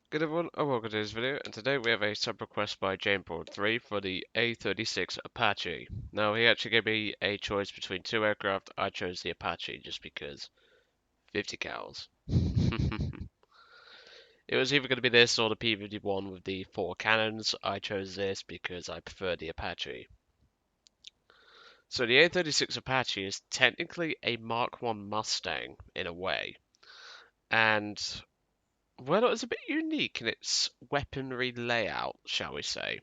Good everyone, and welcome to this video, and today we have a sub request by Jameboard3 for the A-36 Apache. Now he actually gave me a choice between two aircraft. I chose the Apache just because 50 cals. It was either going to be this or the P-51 with the 4 cannons. I chose this because I prefer the Apache. So the A-36 Apache is technically a Mark 1 Mustang in a way, and well, it was a bit unique in its weaponry layout, shall we say.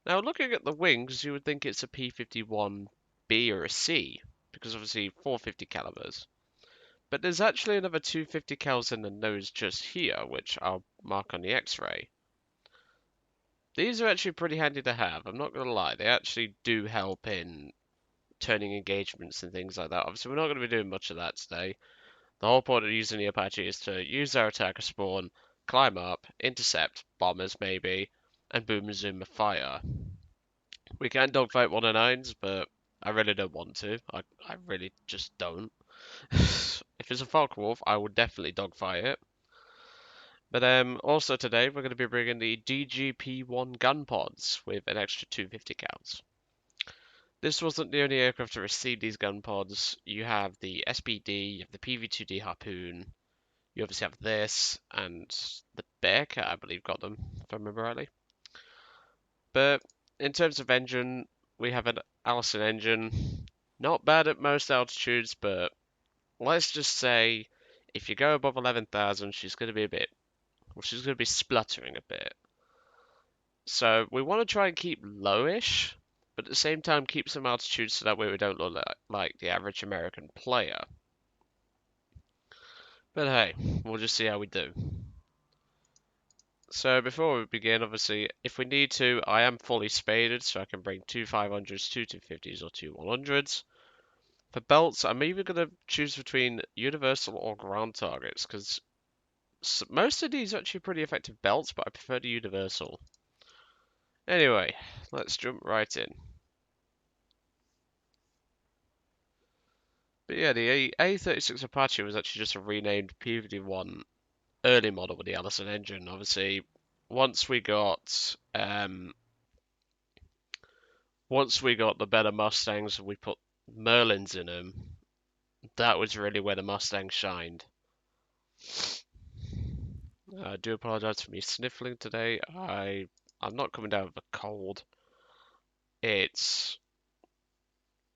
Now, looking at the wings, you would think it's a P-51B or a C, because obviously 450 calibers. But there's actually another 250 cals in the nose just here, which I'll mark on the X-ray. These are actually pretty handy to have, I'm not going to lie. They actually do help in turning engagements and things like that. Obviously, we're not going to be doing much of that today. The whole point of using the Apache is to use our attacker spawn, climb up, intercept bombers maybe, and boom and zoom a fire. We can dogfight 109s, but I really don't want to. I really just don't. If it's a Focke-Wulf, I would definitely dogfight it. But also today we're going to be bringing the DGP-1 gun pods with an extra 250 cals. This wasn't the only aircraft to receive these gun pods. You have the SBD, you have the PV-2D Harpoon, you obviously have this, and the Bearcat, I believe, got them, if I remember rightly. But in terms of engine, we have an Allison engine. Not bad at most altitudes, but let's just say if you go above 11,000, she's going to be she's going to be spluttering a bit. So we want to try and keep lowish, but at the same time keep some altitude so that way we don't look like the average American player. But hey, we'll just see how we do. So before we begin, obviously, if we need to, I am fully spaded, so I can bring two 500s, two 250s, or two 100s. For belts, I'm either going to choose between universal or ground targets, because most of these are actually pretty effective belts, but I prefer the universal. Anyway, let's jump right in. But yeah, the A-36 Apache was actually just a renamed P-51 early model with the Allison engine. Obviously, once we got the better Mustangs and we put Merlins in them, that was really where the Mustang shined. I do apologize for me sniffling today. I'm not coming down with a cold. It's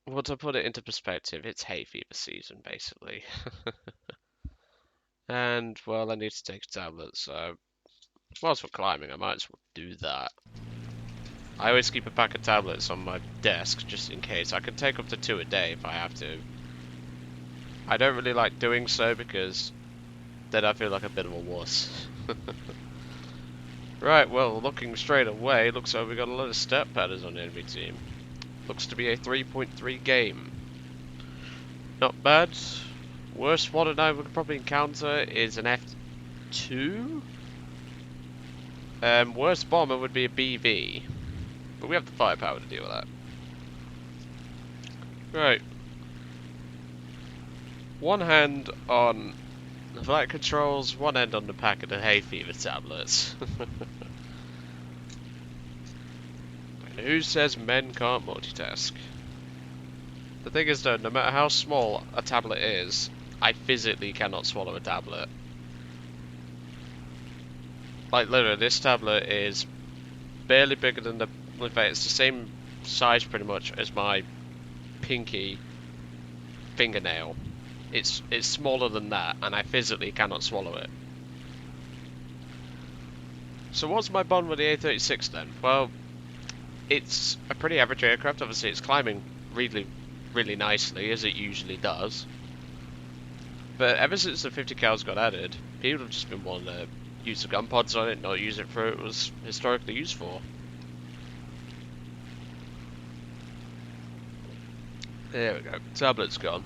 well, to put it into perspective, it's hay fever season basically. And well, I need to take a tablet, so whilst we're climbing, I might as well do that. I always keep a pack of tablets on my desk just in case. I can take up to 2 a day if I have to. I don't really like doing so because then I feel like a bit of a wuss. Right, well, looking straight away, looks like we got a lot of step patterns on the enemy team. Looks to be a 3.3 game. Not bad. Worst one I would probably encounter is an F2. Worst bomber would be a BV. But we have the firepower to deal with that. Right. One hand on the flight controls, one hand on the packet of hay fever tablets. Who says men can't multitask? The thing is though, no matter how small a tablet is, I physically cannot swallow a tablet. Like literally, this tablet is barely bigger than the, in fact it's the same size pretty much as my pinky fingernail. It's smaller than that, and I physically cannot swallow it. So what's my bond with the A-36 then? Well, it's a pretty average aircraft. Obviously, it's climbing really, really nicely, as it usually does. But ever since the 50 cals got added, people have just been wanting to use the gun pods on it, not use it for what it was historically used for. There we go. Tablet's gone.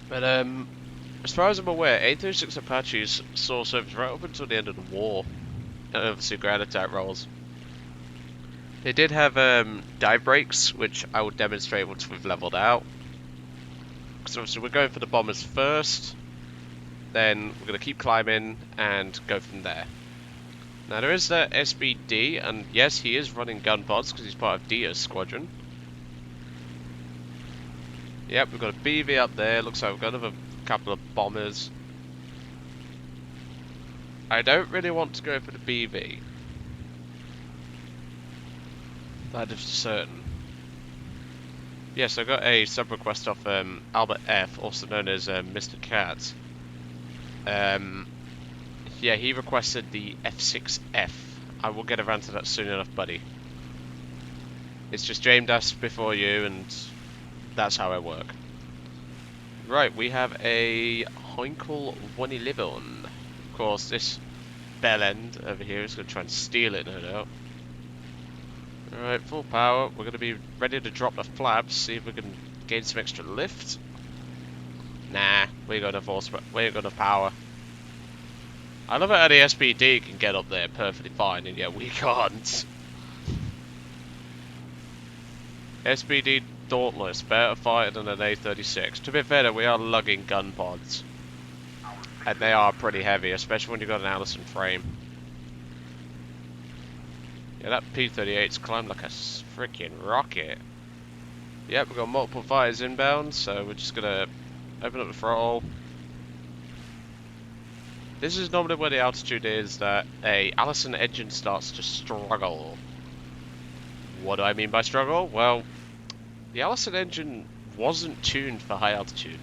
But as far as I'm aware, A-36 Apaches saw service right up until the end of the war, and obviously ground attack roles. They did have dive brakes, which I will demonstrate once we've leveled out. Because obviously we're going for the bombers first, then we're going to keep climbing and go from there. Now there is the SBD, and yes, he is running gun pods because he's part of Dio's squadron. Yep, we've got a BV up there. Looks like we've got another couple of bombers. I don't really want to go for the BV. That is certain. Yes, I got a sub request off Albert F, also known as Mr. Cat. Yeah, he requested the F6F. I will get around to that soon enough, buddy. It's just James asked before you, and that's how I work. Right, we have a Heinkel 111. Of course, this bell end over here is going to try and steal it, no doubt. Alright, full power. We're going to be ready to drop the flaps, see if we can gain some extra lift. Nah, we got enough horsepower. We ain't got enough power. I love how the SPD can get up there perfectly fine, and yet we can't. SPD Dauntless, better fighter than an A-36. To be fair though, we are lugging gun pods. And they are pretty heavy, especially when you've got an Allison frame. Yeah, that P-38's climbed like a freaking rocket. Yep, we've got multiple fighters inbound, so we're just gonna open up the throttle. This is normally where the altitude is that a Allison engine starts to struggle. What do I mean by struggle? Well, the Allison engine wasn't tuned for high altitude.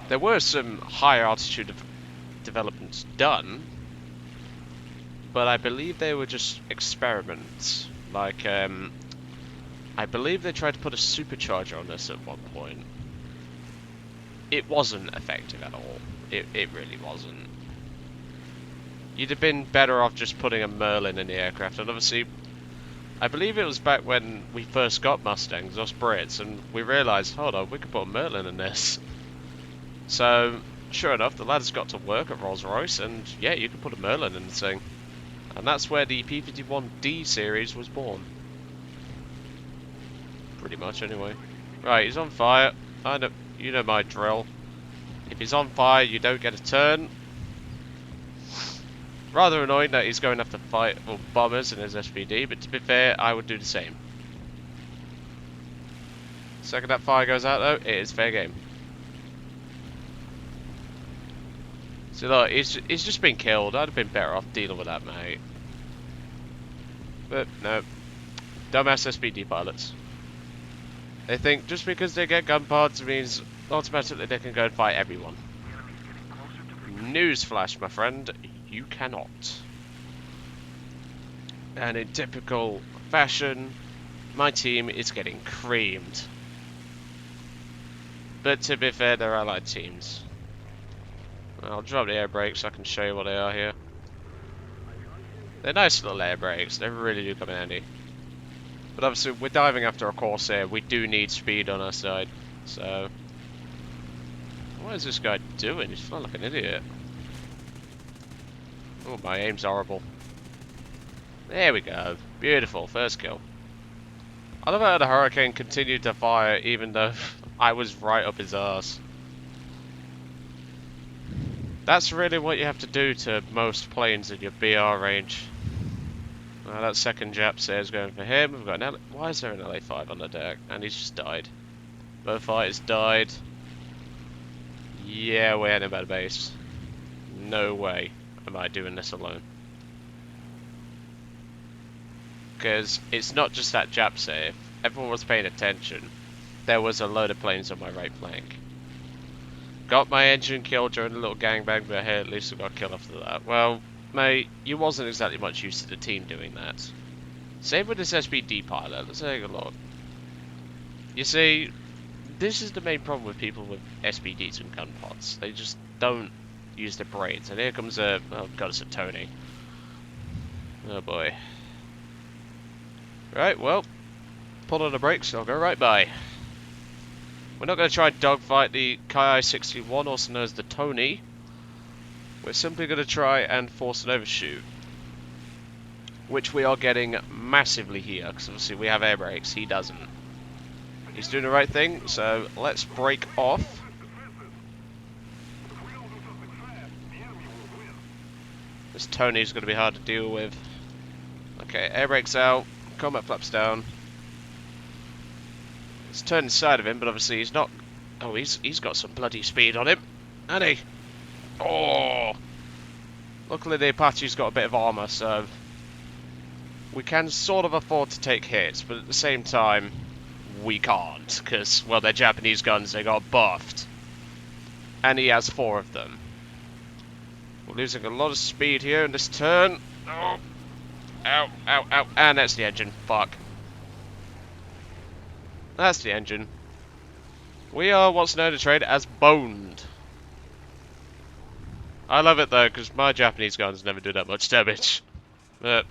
There were some higher altitude developments done, but I believe they were just experiments. Like, I believe they tried to put a supercharger on this at one point. It wasn't effective at all. It really wasn't. You'd have been better off just putting a Merlin in the aircraft. And obviously, I believe it was back when we first got Mustangs, us Brits, and we realised, hold on, we could put a Merlin in this. So, sure enough, the lads got to work at Rolls-Royce, and yeah, you could put a Merlin in the thing. And that's where the P-51D series was born. Pretty much, anyway. Right, he's on fire. I know, you know my drill. If he's on fire, you don't get a turn. Rather annoying that he's going after fight or bombers in his SPD, but to be fair, I would do the same. Second that fire goes out, though, it is fair game. So look, he's just been killed. I'd have been better off dealing with that, mate. But no, dumbass SPD pilots. They think just because they get gun pods means automatically they can go and fight everyone. Newsflash, my friend, you cannot. And in typical fashion, my team is getting creamed. But to be fair, they're allied teams. I'll drop the air brakes so I can show you what they are here. They're nice little air brakes, they really do come in handy. But obviously, we're diving after a Corsair, we do need speed on our side. So, what is this guy doing? He's flying like an idiot. Oh, my aim's horrible. There we go. Beautiful, first kill. I love how the Hurricane continued to fire even though I was right up his arse. That's really what you have to do to most planes in your BR range. That second Jap is going for him. We've got an why is there an LA5 on the deck? And he's just died. Both fighters died. Yeah, we're heading about base. No way am I doing this alone. Because it's not just that Jap save. If everyone was paying attention, there was a load of planes on my right flank. Got my engine killed during a little gangbang, but hey, at least I got killed after that. Well, mate, you wasn't exactly much used to the team doing that. Same with this SPD pilot. Let's take a look. You see, this is the main problem with people with SPDs and gun pods. They just don't use their brains. And here comes a... oh god, it's a Tony. Oh boy. Right, well, pull on the brakes, I'll go right by. We're not going to try and dogfight the Ki-61, also known as the Tony. We're simply going to try and force an overshoot. Which we are getting massively here, because obviously we have air brakes, he doesn't. He's doing the right thing, so let's break off. This Tony's going to be hard to deal with. Okay, air brakes out, combat flaps down. It's turned inside of him, but obviously he's not... Oh, he's got some bloody speed on him, hasn't he? Oh! Luckily the Apache's got a bit of armour, so... we can sort of afford to take hits, but at the same time, we can't, because, well, they're Japanese guns, they got buffed. And he has 4 of them. We're losing a lot of speed here in this turn. Oh! Ow, ow, ow, and that's the engine. Fuck. That's the engine. We are what's known to trade as boned. I love it though, because my Japanese guns never do that much damage. But,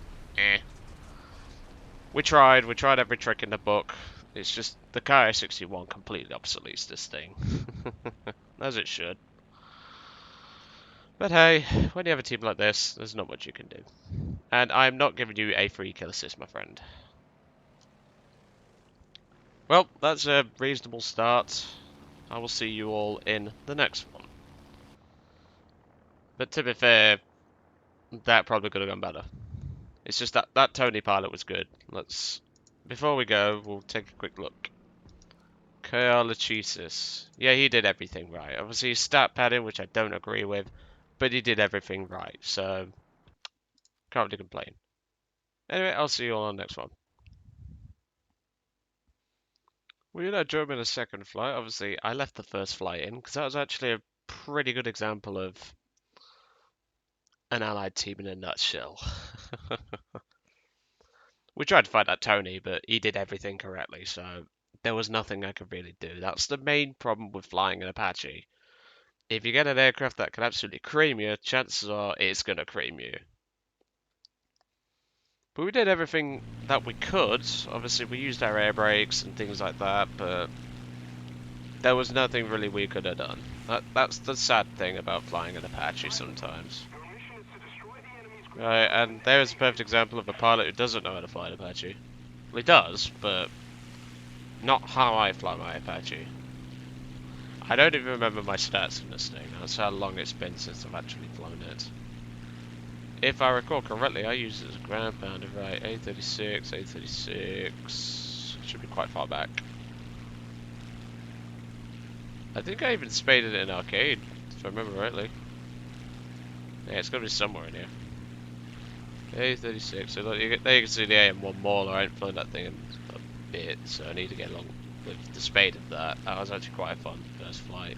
we tried every trick in the book. It's just, the Ki-61 completely obsoletes this thing. As it should. But hey, when you have a team like this, there's not much you can do. And I'm not giving you a free kill assist, my friend. Well, that's a reasonable start. I will see you all in the next one. But to be fair, that probably could have gone better. It's just that Tony pilot was good. Before we go, we'll take a quick look. A-36. Yeah, he did everything right. Obviously, he's stat padding, which I don't agree with, but he did everything right, so can't really complain. Anyway, I'll see you all on the next one. Well, you know, during the second flight, obviously, I left the first flight in, because that was actually a pretty good example of an allied team in a nutshell. We tried to fight that Tony, but he did everything correctly, so there was nothing I could really do. That's the main problem with flying an Apache. If you get an aircraft that can absolutely cream you, chances are it's going to cream you. But we did everything that we could. Obviously, we used our air brakes and things like that, but there was nothing really we could have done. That's the sad thing about flying an Apache sometimes. Right, and there's a perfect example of a pilot who doesn't know how to fly an Apache. Well, he does, but not how I fly my Apache. I don't even remember my stats in this thing. That's how long it's been since I've actually flown it. If I recall correctly, I used it as a ground pounder, right? A-36, A-36... should be quite far back. I think I even spaded it in arcade, if I remember rightly. Yeah, it's gotta be somewhere in here. A-36, so look, there you can see the AM-1 Mauler. I haven't flown that thing in a bit, so I need to get along with the spade of that. That was actually quite a fun first flight.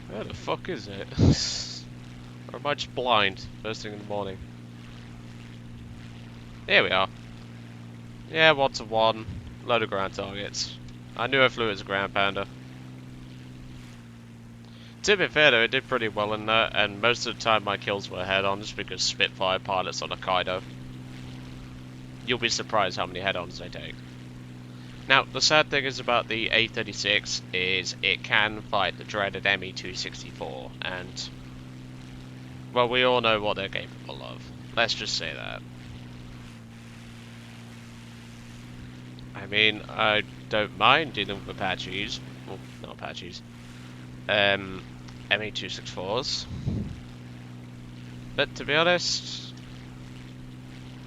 Where the fuck is it? Or am I just blind first thing in the morning? Here we are. Yeah, 1-to-1. Load of ground targets. I knew I flew it as a ground pounder. To be fair though, it did pretty well in that, and most of the time my kills were head-on just because Spitfire pilots on a Kaido. You'll be surprised how many head-ons they take. Now, the sad thing is about the A-36 is it can fight the dreaded Me-264, and, well, we all know what they're capable of. Let's just say that. I mean, I don't mind dealing with Apaches. Well, not Apaches. Me-264s. But to be honest,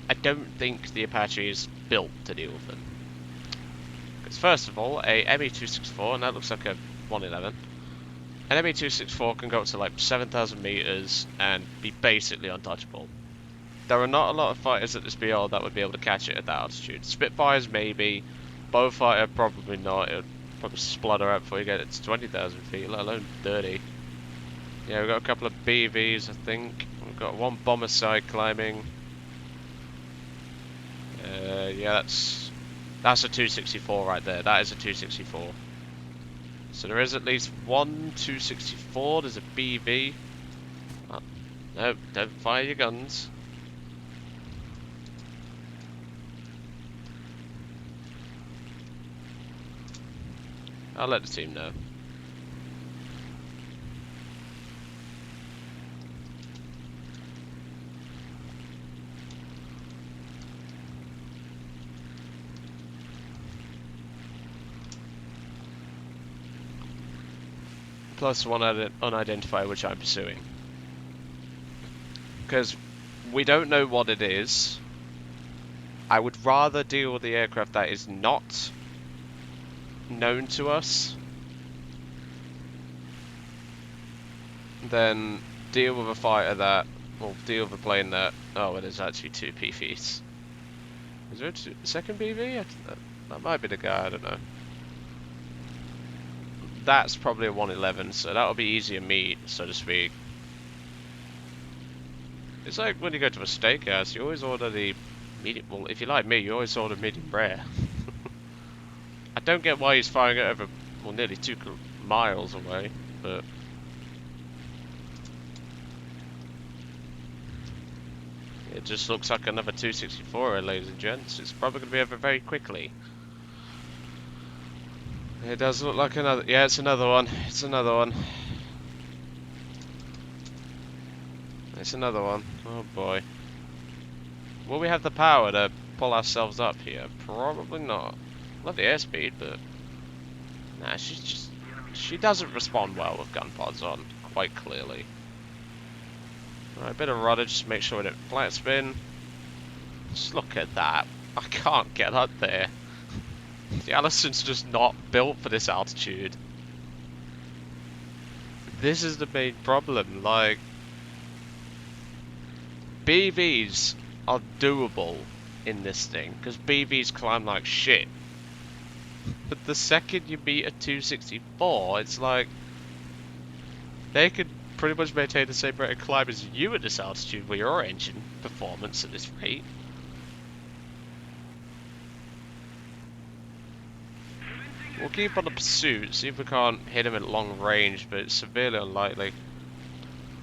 I don't think the Apache is built to deal with them. Because first of all, a Me-264, and that looks like a 111, an Me-264 can go up to like 7,000 meters and be basically untouchable. There are not a lot of fighters at this BL that would be able to catch it at that altitude. Spitfires maybe, Bowfighter probably not. It would probably splutter out before you get it to 20,000 feet, let alone 30. Yeah, we've got a couple of BVs, I think. We've got one bomber side climbing. Yeah, that's a 264 right there. That is a 264. So there is at least one 264. There's a BV. Oh, no, don't fire your guns. I'll let the team know. plus one unidentified which I'm pursuing. Because we don't know what it is. I would rather deal with the aircraft that is not known to us than deal with a fighter that, or deal with a plane that, oh, it is actually 2 PVs. Is there a second PV? That might be the guy, I don't know. That's probably a 111, so that'll be easier meat, so to speak. It's like when you go to a steakhouse, you always order the medium, well, if you like me, you always order medium rare. I don't get why he's firing it over, well, nearly 2 miles away, but... It just looks like another 264, ladies and gents. It's probably going to be over very quickly. It does look like another... Yeah, it's another one. It's another one. It's another one. Oh boy. Will we have the power to pull ourselves up here? Probably not. Love the airspeed, but... Nah, she's just... She doesn't respond well with gun pods on, quite clearly. Alright, bit of rudder, just make sure we don't flat spin. Just look at that. I can't get up there. The Allison's just not built for this altitude. This is the main problem, like... BVs are doable in this thing, because BVs climb like shit. But the second you meet a 264, it's like... They could pretty much maintain the same rate of climb as you at this altitude with your engine performance at this rate. We'll keep on the pursuit, see if we can't hit him at long range, but it's severely unlikely.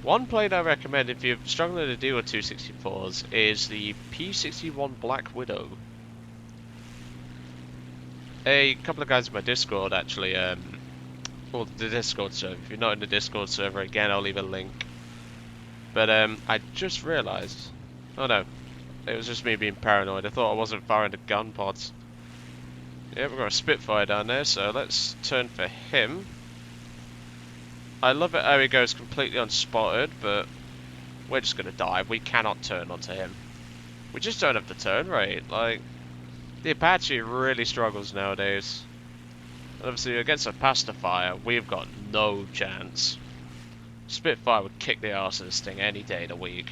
One plane I recommend if you're struggling to deal with 264s is the P-61 Black Widow. A couple of guys in my Discord actually, well, the Discord server. If you're not in the Discord server, again, I'll leave a link. But I just realised, oh no, it was just me being paranoid. I thought I wasn't firing the gun pods. Yeah, we've got a Spitfire down there, so let's turn for him. I love it how he goes completely unspotted, but we're just going to dive. We cannot turn onto him. We just don't have the turn rate. Like, the Apache really struggles nowadays. And obviously, against a pacifier, we've got no chance. Spitfire would kick the arse of this thing any day of the week.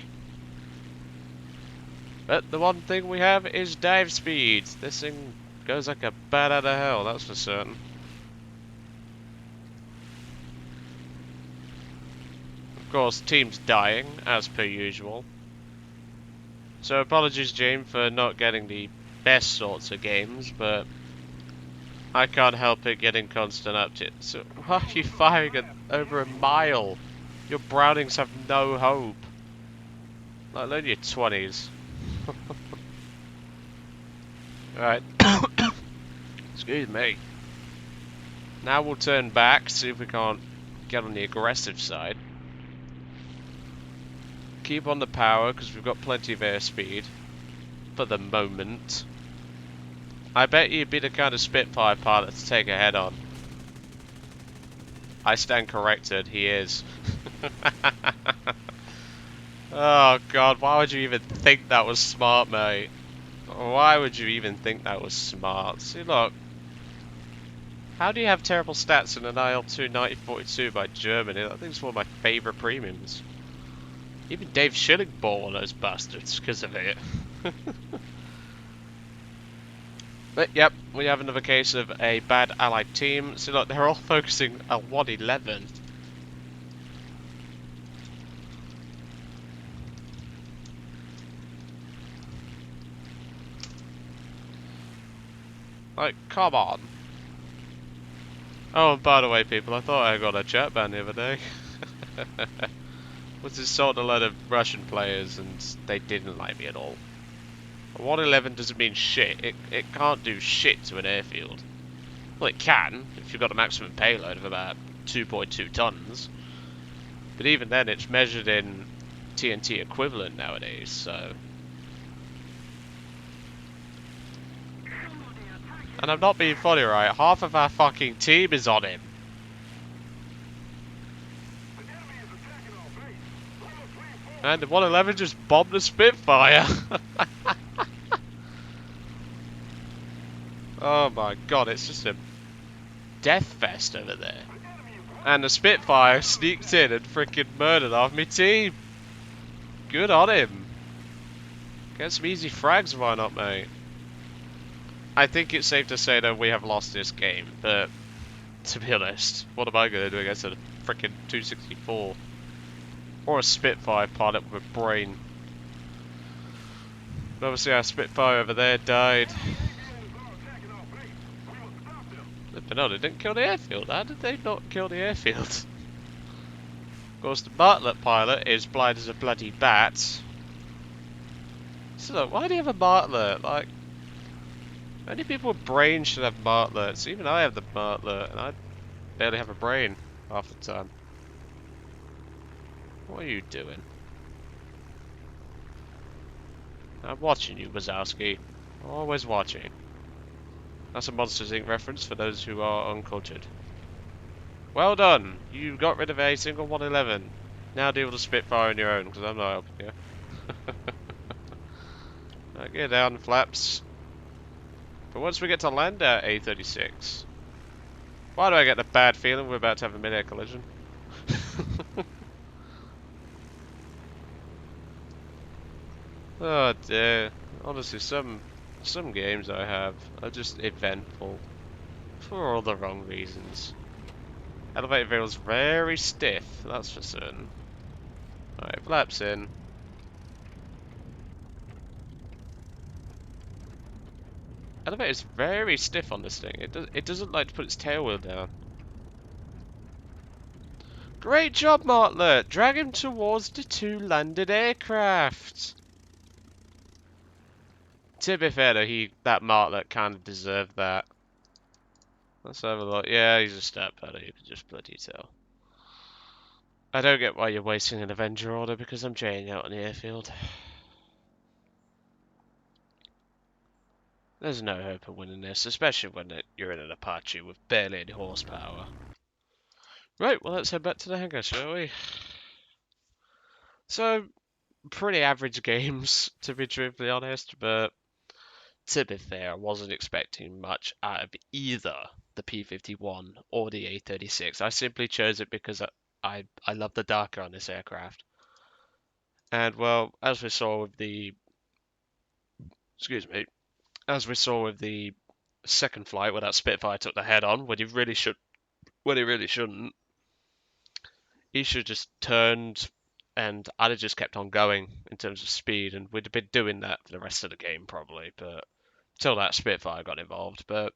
But the one thing we have is dive speed. This thing goes like a bat out of hell, that's for certain. Of course, team's dying, as per usual. So apologies, James, for not getting the best sorts of games, but I can't help it getting constant uptick. So why are you firing at over a mile? Your Brownings have no hope. Like, learn your 20s. Right. Excuse me. Now we'll turn back, see if we can't get on the aggressive side. Keep on the power, because we've got plenty of airspeed. For the moment. I bet you'd be the kind of Spitfire pilot to take a head on. I stand corrected, he is. Oh god, why would you even think that was smart, mate? Why would you even think that was smart? See, look. How do you have terrible stats in an IL-2 9042 by Germany? That thing's one of my favourite premiums. Even Dave Schilling bought one of those bastards because of it. But yep, we have another case of a bad allied team. So look, they're all focusing at 111. Like, come on. Oh, and by the way, people, I thought I got a chat ban the other day. Was insulting a lot of Russian players, and they didn't like me at all. 111 doesn't mean shit. It can't do shit to an airfield. Well, it can, if you've got a maximum payload of about 2.2 tons. But even then, it's measured in TNT equivalent nowadays, so... And I'm not being funny, right? Half of our fucking team is on him. And the 111 just bombed the Spitfire. Oh my god, it's just a death fest over there. And the Spitfire sneaked in and freaking murdered half my team. Good on him. Get some easy frags, why not, mate? I think it's safe to say that we have lost this game, but to be honest, what am I going to do against a freaking 264? Or a Spitfire pilot with a brain? But obviously our Spitfire over there died. But no, they didn't kill the airfield. How did they not kill the airfield? Of course, the Bartlett pilot is blind as a bloody bat. So look, why do you have a Bartlett? Like, only people with brains should have Bartletts. Even I have the Bartlett, and I barely have a brain half the time. What are you doing? I'm watching you, Wazowski. Always watching. That's a Monsters Inc. reference for those who are uncultured. Well done! You got rid of a single 111. Now deal with the Spitfire on your own, because I'm not helping you. Right, get down, flaps. But once we get to land our A-36... Why do I get the bad feeling we're about to have a mid-air collision? Oh dear. Honestly, some games I have are just eventful. For all the wrong reasons. Elevator feels very stiff, that's for certain. Alright, flaps in. Elevator's very stiff on this thing. It doesn't like to put its tail wheel down. Great job, Martlet! Drag him towards the two landed aircraft! To be fair though, that Martlet kind of deserved that. Let's have a look. Yeah, he's a stat padder, you can just bloody tell. I don't get why you're wasting an Avenger order because I'm jaying out on the airfield. There's no hope of winning this, especially when you're in an Apache with barely any horsepower. Right, well let's head back to the hangar, shall we? So, pretty average games, to be truthfully honest, but to be fair, I wasn't expecting much out of either the P-51 or the A-36. I simply chose it because I love the darker on this aircraft. And well, as we saw with the... Excuse me. As we saw with the second flight where that Spitfire took the head on, when he really shouldn't, he should have just turned and I'd have just kept on going in terms of speed, and we'd have been doing that for the rest of the game probably, but until that Spitfire got involved. But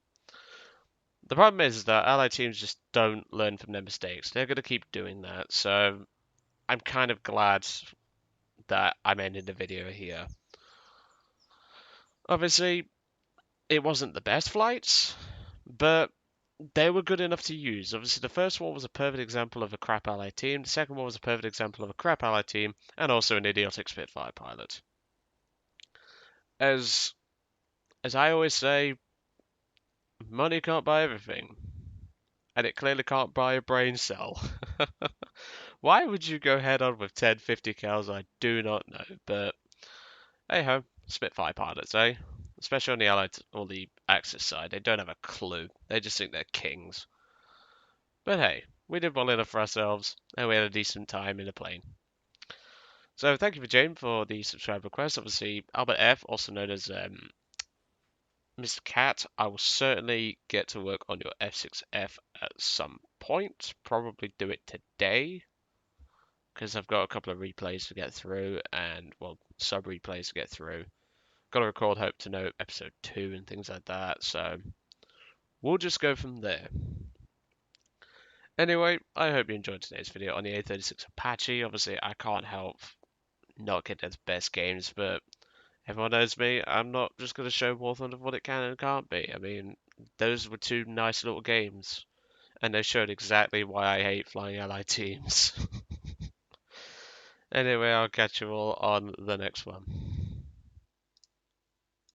the problem is that Allied teams just don't learn from their mistakes. They're going to keep doing that, so I'm kind of glad that I'm ending the video here. Obviously, it wasn't the best flights, but they were good enough to use. Obviously, the first one was a perfect example of a crap Allied team. The second one was a perfect example of a crap Allied team, and also an idiotic Spitfire pilot. As I always say, money can't buy everything, and it clearly can't buy a brain cell. Why would you go head on with 1050 cals? I do not know, but hey ho, Spitfire pilots, eh? Especially on the Allied or the Axis side, they don't have a clue. They just think they're kings. But hey, we did well enough for ourselves, and we had a decent time in the plane. So thank you for Jane for the subscribe request. Obviously, Albert F, also known as Mr. Cat, I will certainly get to work on your F6F at some point. Probably do it today, because I've got a couple of replays to get through, and, well, sub-replays to get through. Got to record Hope to Know episode 2 and things like that, so we'll just go from there. Anyway, I hope you enjoyed today's video on the A-36 Apache. Obviously, I can't help not getting the best games, but everyone knows me. I'm not just going to show War Thunder what it can and can't be. I mean, those were two nice little games, and they showed exactly why I hate flying Allied teams. Anyway, I'll catch you all on the next one.